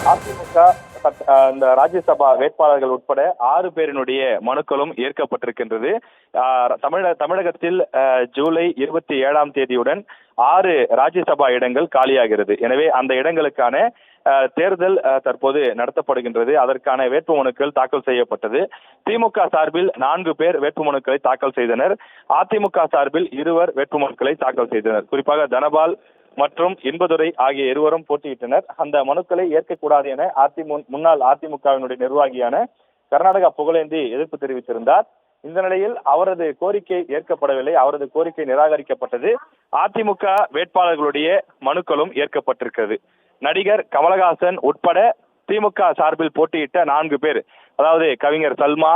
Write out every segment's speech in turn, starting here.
அதிமுக இந்த ராஜ்யசபா வேட்பாளர்கள் உட்பட 6 பேரினுடைய மனுக்களும் ஏற்கப்பட்டிருக்கின்றது. தமிழகத்தில் ஜூலை 27ஆம் தேதியுடன் 6 ராஜ்யசபா இடங்கள் காலியாகிறது. எனவே அந்த இடங்களுக்கான தேர்தல் தற்போது நடத்தப்படுகின்றது. அதற்கான வேட்புமனுக்கள் தாக்கல் செய்யப்பட்டது. திமுக சார்பில் 4 பேர் வேட்புமனுக்களை தாக்கல் செய்தனர். அதிமுக சார்பில் 2 வேட்புமனுக்களை தாக்கல் செய்தனர். குறிப்பாக தனபால் மற்றும் இன்பதுரை ஆகிய இருவரும் போட்டியிட்டனர். அந்த மனுக்களை ஏற்கக்கூடாது என முன்னாள் அதிமுகவினுடைய நிர்வாகியான கர்நாடகா புகழேந்தி எதிர்ப்பு தெரிவித்திருந்தார். இந்த நிலையில் அவரது கோரிக்கை ஏற்கப்படவில்லை. அவரது கோரிக்கை நிராகரிக்கப்பட்டது. அதிமுக வேட்பாளர்களுடைய மனுக்களும் ஏற்கப்பட்டிருக்கிறது. நடிகர் கமலஹாசன் உட்பட திமுக சார்பில் போட்டியிட்ட 4 பேர், அதாவது கவிஞர் சல்மா,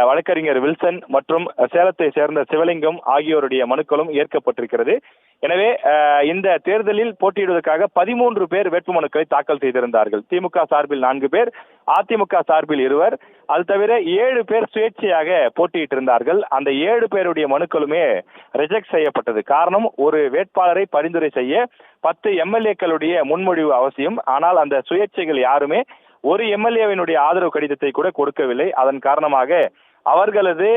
வழக்கறிஞர் வில்சன் மற்றும் சேலத்தை சேர்ந்த சிவலிங்கம் ஆகியோருடைய மனுக்களும் ஏற்கப்பட்டிருக்கிறது. எனவே இந்த தேர்தலில் போட்டியிடுவதற்காக 13 பேர் வேட்புமனுக்களை தாக்கல் செய்திருந்தார்கள். திமுக சார்பில் 4 பேர், அதிமுக சார்பில் 2, அது தவிர 7 பேர் சுயேட்சையாக போட்டியிட்டிருந்தார்கள். அந்த 7 பேருடைய மனுக்களுமே ரிஜெக்ட் செய்யப்பட்டது. காரணம், ஒரு வேட்பாளரை பரிந்துரை செய்ய 10 எம்எல்ஏக்களுடைய முன்மொழிவு அவசியம். ஆனால் அந்த சுயேட்சைகள் யாருமே ஒரு எம்எல்ஏவினுடைய ஆதரவு கடிதத்தை கூட கொடுக்கவில்லை. அதன் காரணமாக அவர்களது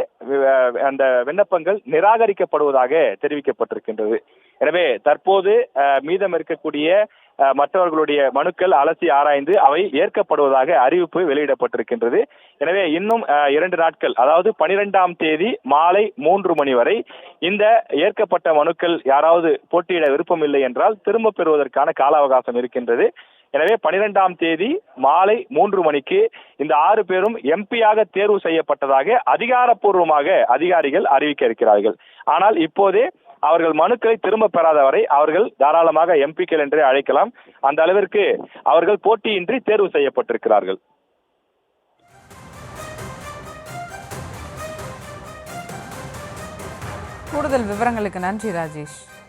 அந்த விண்ணப்பங்கள் நிராகரிக்கப்படுவதாக தெரிவிக்கப்பட்டிருக்கின்றது. எனவே தற்போது மீதம் இருக்கக்கூடிய மற்றவர்களுடைய மனுக்கள் அலசி ஆராய்ந்து அவை ஏற்கப்படுவதாக அறிவிப்பு வெளியிடப்பட்டிருக்கின்றது. எனவே இன்னும் 2 நாட்கள், அதாவது 12ஆம் தேதி மாலை 3 மணி வரை இந்த ஏற்கப்பட்ட மனுக்கள் யாராவது போட்டியிட விருப்பமில்லை என்றால் திரும்ப பெறுவதற்கான கால அவகாசம் இருக்கின்றது. எனவே 12ஆம் தேதி மாலை 3 மணிக்கு இந்த 6 பேரும் எம்பியாக தேர்வு செய்யப்பட்டதாக அதிகாரப்பூர்வமாக அதிகாரிகள் அறிவிக்க இருக்கிறார்கள். ஆனால் இப்போதே அவர்கள் மனுக்களை திரும்ப பெறாத வரை அவர்கள் தாராளமாக எம்பிக்கள் என்றே அழைக்கலாம். அந்த அளவிற்கு அவர்கள் போட்டியின்றி தேர்வு செய்யப்பட்டிருக்கிறார்கள். கூடுதல் விவரங்களுக்கு நன்றி ராஜேஷ்.